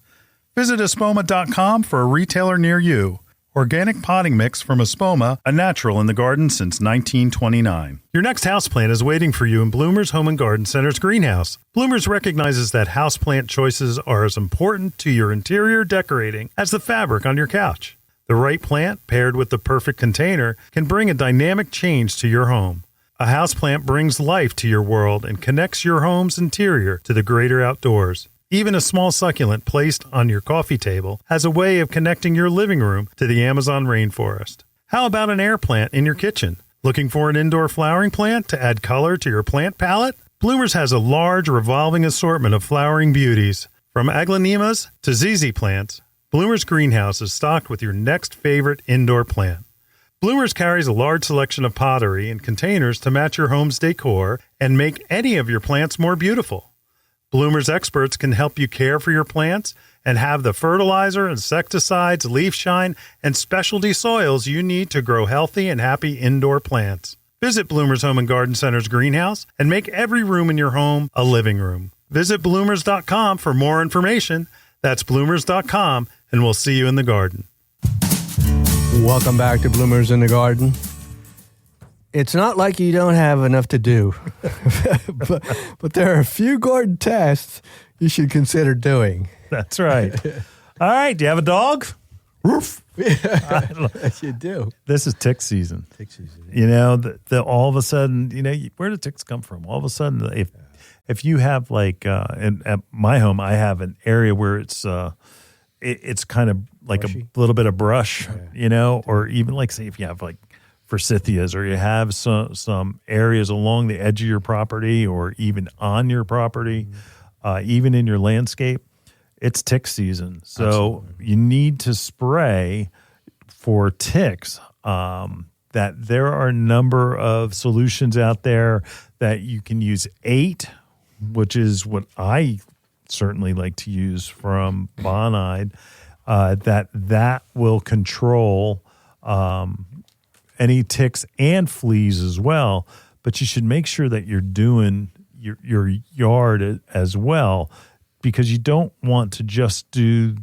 Visit espoma.com for a retailer near you. Organic potting mix from Espoma, a natural in the garden since 1929. Your next houseplant is waiting for you in Bloomers Home and Garden Center's greenhouse. Bloomers recognizes that houseplant choices are as important to your interior decorating as the fabric on your couch. The right plant, paired with the perfect container, can bring a dynamic change to your home. A houseplant brings life to your world and connects your home's interior to the greater outdoors. Even a small succulent placed on your coffee table has a way of connecting your living room to the Amazon rainforest. How about an air plant in your kitchen? Looking for an indoor flowering plant to add color to your plant palette? Bloomers has a large revolving assortment of flowering beauties. From aglaonemas to ZZ plants, Bloomers Greenhouse is stocked with your next favorite indoor plant. Bloomers carries a large selection of pottery and containers to match your home's decor and make any of your plants more beautiful. Bloomers experts can help you care for your plants and have the fertilizer, insecticides, leaf shine, and specialty soils you need to grow healthy and happy indoor plants. Visit Bloomers Home and Garden Center's greenhouse and make every room in your home a living room. Visit bloomers.com for more information. That's bloomers.com, and we'll see you in the garden. Welcome back to Bloomers in the Garden. It's not like you don't have enough to do, but there are a few garden tasks you should consider doing. That's right. All right. Do you have a dog? Roof. Yes, you do. This is tick season. Tick season. You know, the all of a sudden, you know, where do ticks come from? All of a sudden, if you have like, at my home, I have an area where it's kind of like Brushy. a little bit of brush, you know, or even like say if you have like forsythias or you have some areas along the edge of your property or even on your property, even in your landscape, it's tick season. So Absolutely. you need to spray for ticks. That there are a number of solutions out there that you can use 8, which is what I certainly like to use from Bonide, that will control any ticks and fleas as well. But you should make sure that you're doing your yard as well, because you don't want to just do,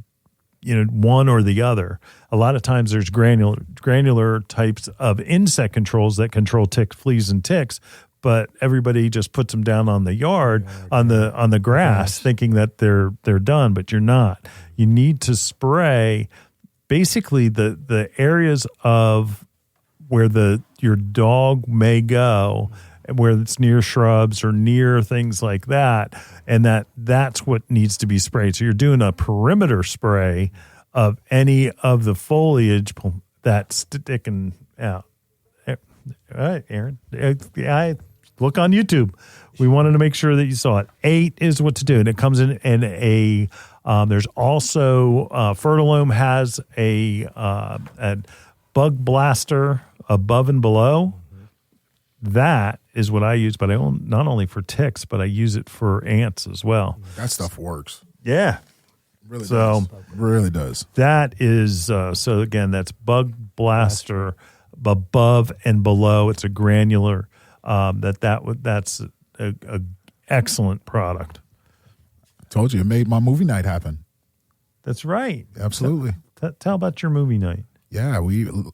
you know, one or the other. A lot of times there's granular types of insect controls that control ticks, fleas, and ticks, but everybody just puts them down on the yard, on the grass, thinking that they're done, but you're not. You need to spray basically the areas of where your dog may go, where it's near shrubs or near things like that, and that's what needs to be sprayed. So you're doing a perimeter spray of any of the foliage that's sticking out. All right, Aaron. I look on YouTube. We wanted to make sure that you saw it. 8 is what to do, and it comes in a. There's also Fertilome has a bug blaster above and below. That is what I use, but I not only for ticks, but I use it for ants as well. That stuff works. Yeah. Really So- does. Really does. That is, so again, that's Bug Blaster above and below. It's a granular, that's a excellent product. Told you, it made my movie night happen. That's right. Absolutely. Tell about your movie night. Yeah,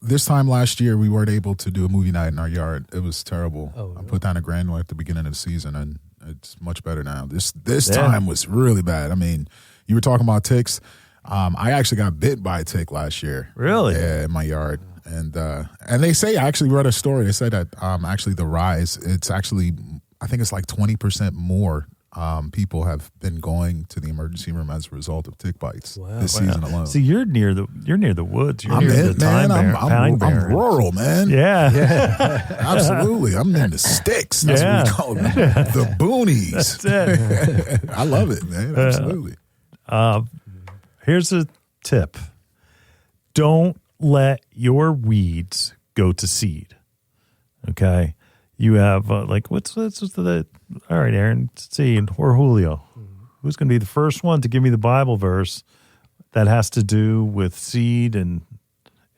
this time last year we weren't able to do a movie night in our yard. It was terrible. Oh, I put down a granular at the beginning of the season, and it's much better now. This Yeah. time was really bad. I mean, you were talking about ticks. I actually got bit by a tick last year. Really? Yeah, in my yard. And they say, I actually read a story. They said that actually the rise, it's actually, I think it's like 20% more people have been going to the emergency room as a result of tick bites this season alone. See, you're near the woods. You're I'm near in, the man. pine I'm barrens. rural, man. Yeah. Absolutely. I'm in the sticks. That's Yeah. what we call them. The boonies. That's it. I love it, man. Absolutely. Here's a tip. Don't let your weeds go to seed. Okay? You have, what's the, all right, Aaron, let's see, or Julio. Who's going to be the first one to give me the Bible verse that has to do with seed and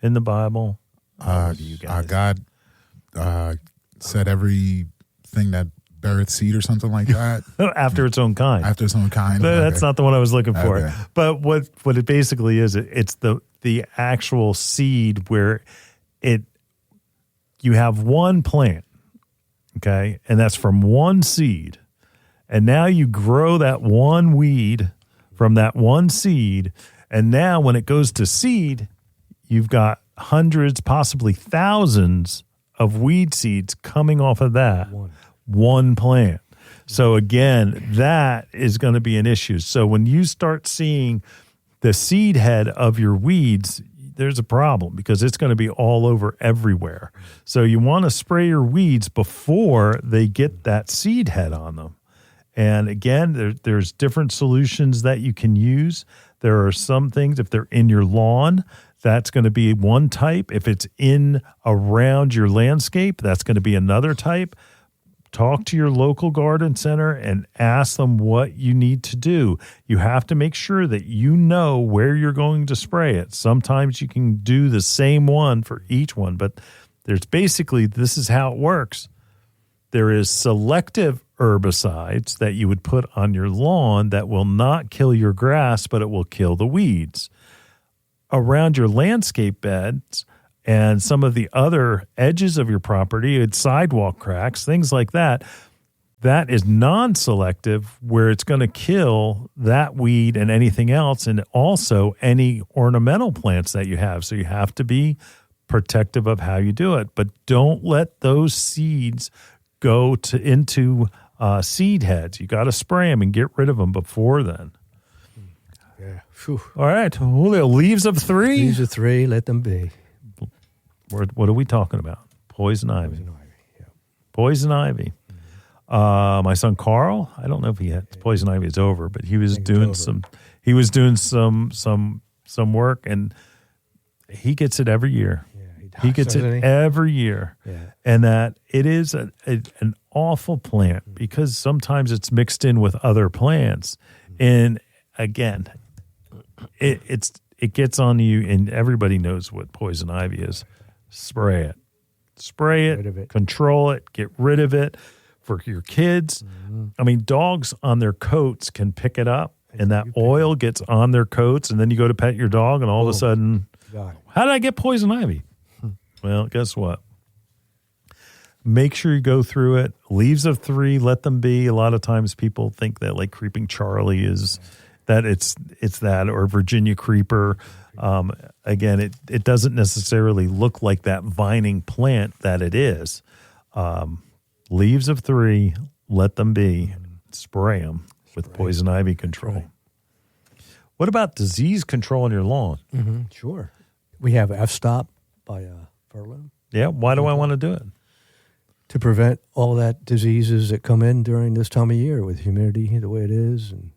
in the Bible? You guys. God said everything that beareth seed or something like that. After its own kind. After its own kind. That's Okay. not the one I was looking for. Okay. But what it basically is, it's the actual seed where you have one plant, okay, and that's from one seed, and now you grow that one weed from that one seed, and now when it goes to seed, you've got hundreds, possibly thousands of weed seeds coming off of that one plant. So again, that is going to be an issue. So when you start seeing the seed head of your weeds, there's a problem because it's going to be all over everywhere. So you want to spray your weeds before they get that seed head on them. And again, there's different solutions that you can use. There are some things, if they're in your lawn, that's going to be one type. If it's in around your landscape, that's going to be another type. Talk to your local garden center and ask them what you need to do. You have to make sure that you know where you're going to spray it. Sometimes you can do the same one for each one, but there's basically, this is how it works. There is selective herbicides that you would put on your lawn that will not kill your grass, but it will kill the weeds. Around your landscape beds, and some of the other edges of your property, it's sidewalk cracks, things like that, that is non-selective, where it's going to kill that weed and anything else, and also any ornamental plants that you have. So you have to be protective of how you do it, but don't let those seeds go into seed heads. You got to spray them and get rid of them before then. Yeah. Whew. All right, Julio, leaves of 3. Leaves of 3, let them be. What are we talking about? Poison ivy. Poison ivy, yeah. Poison ivy. My son Carl, I don't know if he had poison ivy is over, but he was doing some work, and he gets it every year. Yeah, he gets it every year. Yeah. And that it is an awful plant because sometimes it's mixed in with other plants. And again, it gets on you, and everybody knows what poison ivy is. Spray it, control it, get rid of it. For your kids, I mean, dogs on their coats can pick it up, and that oil gets on their coats, and then you go to pet your dog, and all of a sudden, how did I get poison ivy? Well, guess what? Make sure you go through it. Leaves of 3, let them be. A lot of times people think that like creeping Charlie is that it's that, or Virginia creeper. Again, it doesn't necessarily look like that vining plant that it is. Leaves of 3, let them be. Spray them with poison ivy control. Right. What about disease control on your lawn? Mm-hmm. Sure. We have F-Stop by Furlough. Yeah, why do I want to do it? To prevent all that diseases that come in during this time of year with humidity the way it is and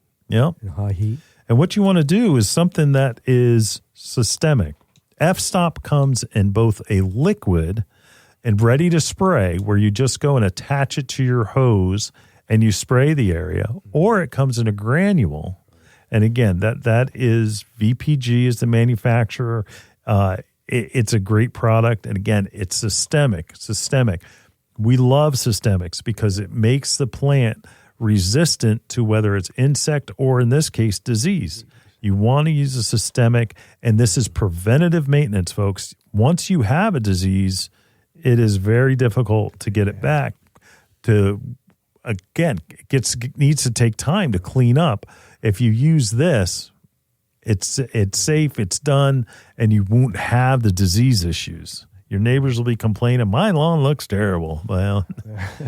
high heat. And what you want to do is something that is systemic. F-Stop comes in both a liquid and ready to spray, where you just go and attach it to your hose and you spray the area, or it comes in a granule. And again, that is VPG is the manufacturer. It's a great product. And again, it's systemic. We love systemics because it makes the plant resistant to whether it's insect or, in this case, disease. You want to use a systemic, and this is preventative maintenance, folks. Once you have a disease, it is very difficult to get it back. Needs to take time to clean up. If you use this, it's safe, it's done, and you won't have the disease issues. Your neighbors will be complaining, my lawn looks terrible. Well,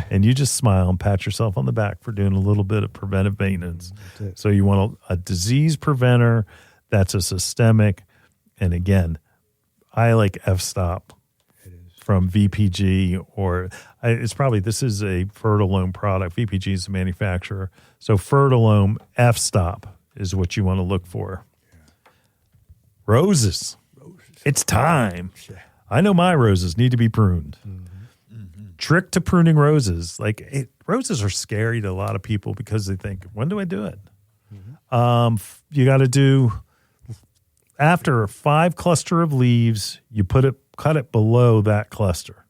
and you just smile and pat yourself on the back for doing a little bit of preventive maintenance. So you want a disease preventer that's a systemic. And again, I like F-Stop from VPG, or this is a Fertilome product. VPG is the manufacturer. So Fertilome F-Stop is what you want to look for. Roses. It's time. I know my roses need to be pruned. Trick to pruning roses. Roses are scary to a lot of people because they think, when do I do it? You got to do, after 5 cluster of leaves, you cut it below that cluster.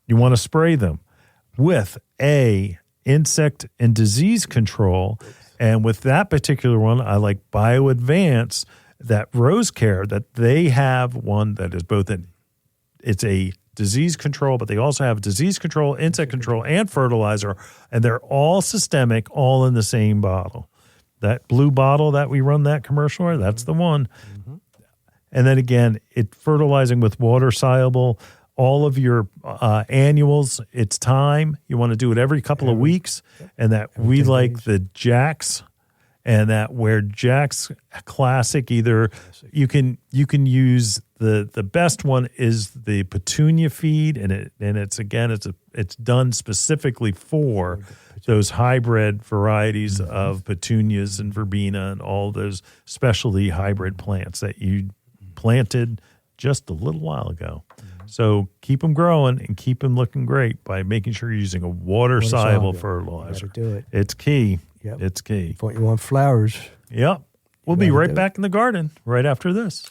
You want to spray them with insect and disease control. And with that particular one, I like BioAdvance, that Rose Care, that they have one that is both it's a disease control, but they also have disease control, insect control, and fertilizer, and they're all systemic, all in the same bottle. That blue bottle that we run that commercial with, that's the one. And then again, fertilizing with water soluble. All of your annuals, it's time. You want to do it every couple of weeks, and that we like the Jack's. And that where Jack's Classic, either you can use the best one is the petunia feed, and it's done specifically for those hybrid varieties of petunias and verbena and all those specialty hybrid plants that you planted just a little while ago. So keep them growing and keep them looking great by making sure you're using a water-soluble fertilizer. Do it. It's key. Yep. It's key. If you want flowers. Yep. We'll be right back in the garden right after this.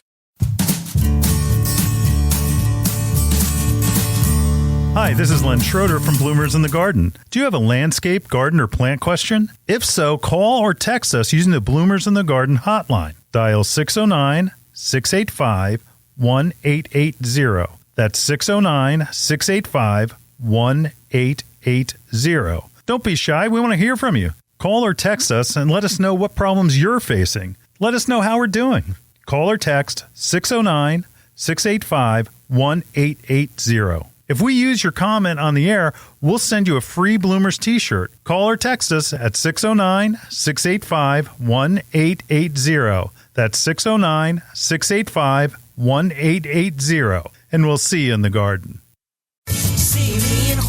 Hi, this is Len Schroeder from Bloomers in the Garden. Do you have a landscape, garden, or plant question? If so, call or text us using the Bloomers in the Garden hotline. Dial 609-685-1010 609-685-1880. That's 609-685-1880. Don't be shy. We want to hear from you. Call or text us and let us know what problems you're facing. Let us know how we're doing. Call or text 609-685-1880. If we use your comment on the air, we'll send you a free Bloomers t-shirt. Call or text us at 609-685-1880. That's 609-685-1880. And we'll see you in the garden.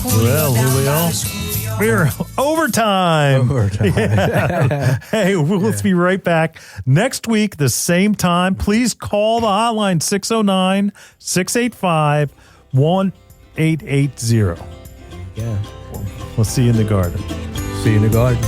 Well, Julio, we're overtime. Yeah. Hey, let's be right back next week, the same time. Please call the hotline 609-685-1880. Yeah. We'll see you in the garden. See you in the garden.